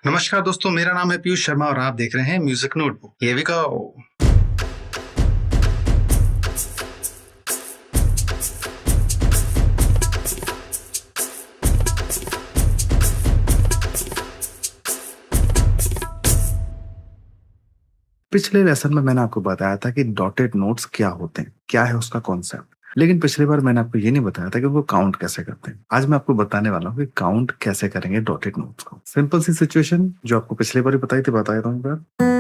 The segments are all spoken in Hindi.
नमस्कार दोस्तों, मेरा नाम है पीयूष शर्मा और आप देख रहे हैं music notebook. Here we go. पिछले लेसन में मैंने आपको बताया था कि डॉटेड नोट्स क्या होते हैं, क्या है उसका कॉन्सेप्ट। लेकिन पिछली बार मैंने आपको ये नहीं बताया था कि वो काउंट कैसे करते हैं। आज मैं आपको बताने वाला हूँ कि काउंट कैसे करेंगे डॉटेड नोट्स को। सिंपल सी सिचुएशन जो आपको पिछली बार ही बताई थी, बता रहा हूँ एक बार।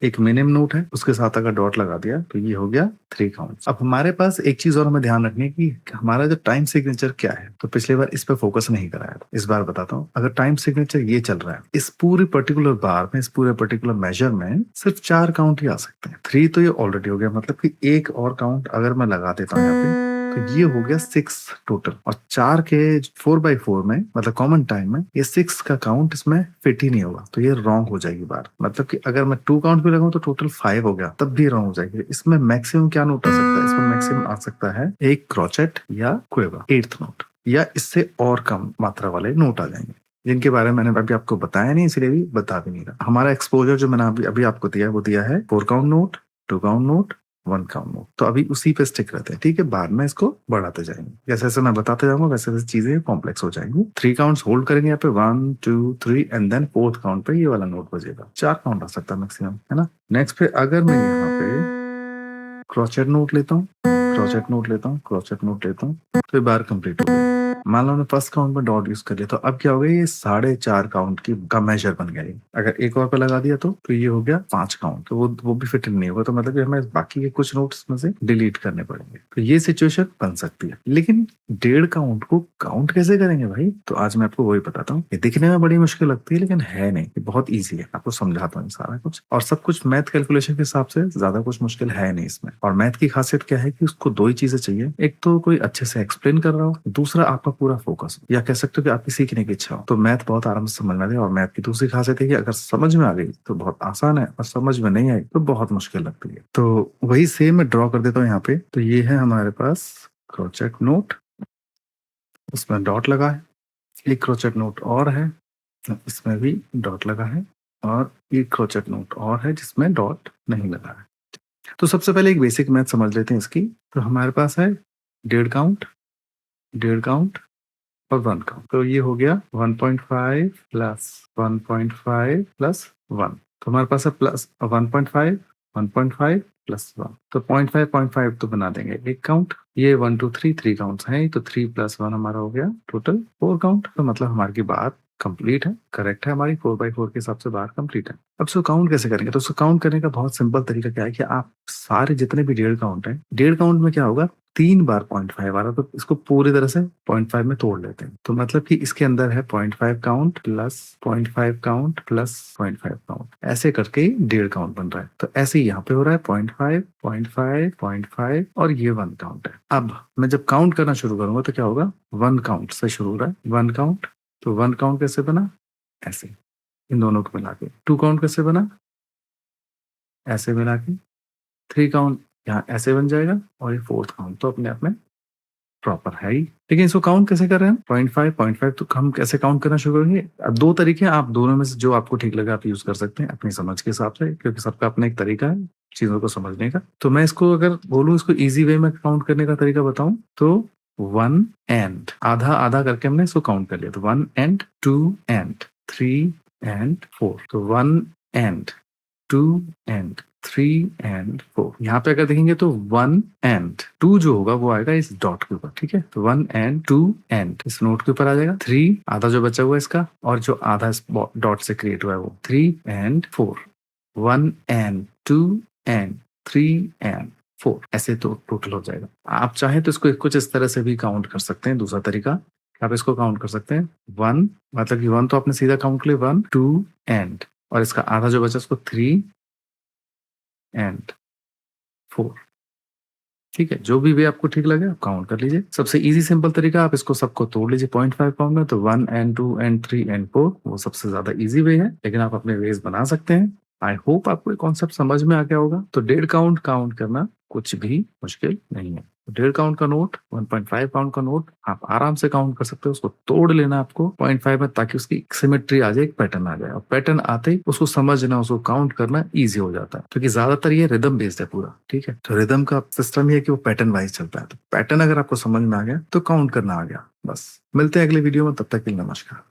एक मिनिमम नोट है, उसके साथ अगर डॉट लगा दिया तो ये हो गया 3 काउंट। अब हमारे पास एक चीज और हमें ध्यान रखनी है कि हमारा जो टाइम सिग्नेचर क्या है। तो पिछली बार इस पे फोकस नहीं कराया था, इस बार बताता हूँ। अगर टाइम सिग्नेचर ये चल रहा है, इस पूरी पर्टिकुलर बार में, इस पूरे पर्टिकुलर मेजर में सिर्फ 4 काउंट ही आ सकते हैं। 3 तो ये ऑलरेडी हो गया, मतलब कि एक और काउंट अगर मैं लगा देता हूँ यहाँ पे तो ये हो गया 6 टोटल। और 4 के 4/4 में, मतलब कॉमन टाइम में, ये 6 का काउंट इसमें फिट ही नहीं होगा, तो ये रॉन्ग हो जाएगी बार। मतलब कि अगर मैं 2 काउंट भी लगाऊं तो टोटल 5 हो गया, तब भी रॉन्ग हो जाएगी। इसमें मैक्सिमम क्या नोट आ सकता है? इसमें मैक्सिमम आ सकता है एक क्रोचेट या क्वेवा, 8th नोट, या इससे और कम मात्रा वाले नोट आ जाएंगे, जिनके बारे में मैंने अभी आपको बताया नहीं, इसलिए भी बता भी नहीं रहा। हमारा एक्सपोजर जो मैंने अभी आपको दिया है, वो दिया है 4 count note, 2 count note, 1 count note. तो अभी उसी पे स्टिक रहते हैं, ठीक है। बाद में इसको बढ़ाते जाएंगे, जैसे जैसे मैं बताते जाऊंगा वैसे वैसे चीजें कॉम्प्लेक्स हो जाएंगी। 3 काउंट्स होल्ड करेंगे यहाँ पे, 1 2 3, एंड देन 4th काउंट पे ये वाला नोट बजेगा। 4 काउंट आ सकता है मैक्सिमम, है ना। नेक्स्ट पे अगर मैं यहाँ पे क्रोचेट नोट लेता हूँ, क्रोचेट नोट लेता हूँ, क्रोचेट नोट लेता हूँ, तो ये बार कंप्लीट हो गई। मान लो हमने फर्स्ट काउंट में डॉट यूज कर लिया, तो अब क्या हो गया, ये 4.5 काउंट की का मेजर बन गया ये। अगर एक और पे लगा दिया तो ये हो गया 5 काउंट, तो वो भी फिट नहीं होगा। तो मतलब कि हमें बाकी के कुछ नोट्स में से डिलीट करने पड़ेंगे। तो ये सिचुएशन बन सकती है। लेकिन 1.5 काउंट को काउंट कैसे करेंगे भाई? तो आज मैं आपको वही बताता हूँ। ये दिखने में बड़ी मुश्किल लगती है, लेकिन है नहीं, ये बहुत ईजी है। आपको समझाता हूँ सारा कुछ, और सब कुछ मैथ कैलकुलेशन के हिसाब से ज्यादा कुछ मुश्किल है नहीं इसमें। और मैथ की खासियत क्या है कि उसको 2 ही चीजें चाहिए, एक तो कोई अच्छे से एक्सप्लेन कर रहा हो, दूसरा आपका पूरा फोकस, या कह सकते हो कि आपकी सीखने की इच्छा हो। तो मैथ बहुत आराम से समझ में आती है। और मैथ की दूसरी खासियत है कि अगर समझ में आ गई तो बहुत आसान है, और समझ में नहीं आई तो बहुत मुश्किल लगती है। तो वही सेम मैं ड्रॉ कर देता हूँ यहाँ पे। तो ये है हमारे पास क्रोचेट नोट, उसमें डॉट लगा है। एक क्रोचेट नोट और है, इसमें भी डॉट लगा है। और एक क्रोचेट नोट और है जिसमें डॉट नहीं लगा है। तो सबसे पहले एक बेसिक मैथ समझ लेते हैं इसकी। तो हमारे पास है 1.5 काउंट, 1.5 काउंट और 1 काउंट। तो ये हो गया 1.5 प्लस 1.5 प्लस 1। तो हमारे पास है प्लस 1.5, 1.5 प्लस 1। तो 0.5 तो बना देंगे एक काउंट। ये 1 2 3 3 काउंट्स हैं, तो 3 + 1 हमारा हो गया टोटल 4 काउंट। तो मतलब हमारी बात कंप्लीट है, करेक्ट है। हमारी 4/4 के हिसाब से बार कंप्लीट है। अब इसको काउंट कैसे करेंगे? तो उसको काउंट करने का बहुत सिंपल तरीका क्या है कि आप सारे जितने भी 1.5 काउंट है, 1.5 काउंट में क्या होगा, 3 बार 0.5 आ रहा, तो इसको पूरी तरह से 0.5 में तोड़ लेते हैं। तो मतलब कि इसके अंदर है 0.5 count plus 0.5 count plus 0.5 count, ऐसे करके 1.5 काउंट बन रहा है। तो ऐसे ही यहाँ पे हो रहा है 0.5 0.5 0.5 और ये 1 काउंट है। अब मैं जब काउंट करना शुरू करूंगा तो क्या होगा, 1 काउंट से शुरू हो रहा है, 1 काउंट। तो 1 काउंट कैसे बना? ऐसे, इन दोनों को मिला के। 2 काउंट कैसे बना? ऐसे मिला के। 3 काउंट यहाँ ऐसे बन जाएगा, और ये 4th काउंट तो अपने आप में प्रॉपर है ही। लेकिन इसको काउंट कैसे कर रहे हैं? 0.5 तो हम कैसे काउंट करना शुरू करेंगे? अब 2 तरीके हैं, आप दोनों में से जो आपको ठीक लगे आप यूज कर सकते हैं अपनी समझ के हिसाब से, क्योंकि सबका अपना एक तरीका है चीजों को समझने का। तो मैं इसको अगर बोलूं, इसको इजी वे में काउंट करने का तरीका बताऊं, तो 1 एंड आधा आधा करके हमने इसको काउंट कर लिया। तो 1 एंड 2 एंड 3 एंड 4। तो 1 एंड 2 एंड 3 एंड 4। यहाँ पे अगर देखेंगे तो 1 एंड 2 जो होगा वो आएगा इस डॉट के ऊपर, ठीक है। तो 1 एंड 2 एंड इस नोट के ऊपर आ जाएगा। 3 आधा जो बचा हुआ है इसका, और जो आधा इस डॉट से क्रिएट हुआ है वो 3 एंड 4। 1 एंड 2 एंड 3 एंड 4, ऐसे तो टोटल हो जाएगा। आप चाहें तो इसको कुछ इस तरह से भी काउंट कर सकते हैं। दूसरा तरीका, आप इसको काउंट कर सकते हैं 1, मतलब कि 1 तो आपने सीधा काउंट कर लिया, 1 2 एंड, और इसका आधा जो बचा उसको 3 एंड 4। ठीक है, जो भी वे आपको ठीक लगे आप काउंट कर लीजिए। सबसे इजी सिंपल तरीका, आप इसको सबको तोड़ लीजिए 0.5 काउंट में। तो 1 एंड 2 एंड 3 एंड 4 वो सबसे ज्यादा इजी वे है, लेकिन आप अपने वेज बना सकते हैं। आई होप आपको ये कॉन्सेप्ट समझ में आ गया होगा। तो 1.5 काउंट काउंट करना कुछ भी मुश्किल नहीं है। 1.5 काउंट का नोट, 1.5 काउंट का नोट आप आराम से काउंट कर सकते हो। उसको तोड़ लेना आपको 0.5 में, ताकि उसकी सिमेट्री आ जाए, एक पैटर्न आ जाए। और पैटर्न आते ही उसको समझना, उसको काउंट करना इजी हो जाता है, क्योंकि ज्यादातर ये रिदम बेस्ड है पूरा। ठीक है, तो रिदम का सिस्टम ये है कि वो पैटर्न वाइज चलता है। तो पैटर्न अगर आपको समझ में आ गया तो काउंट करना आ गया। बस मिलते हैं अगले वीडियो में, तब तक के लिए नमस्कार।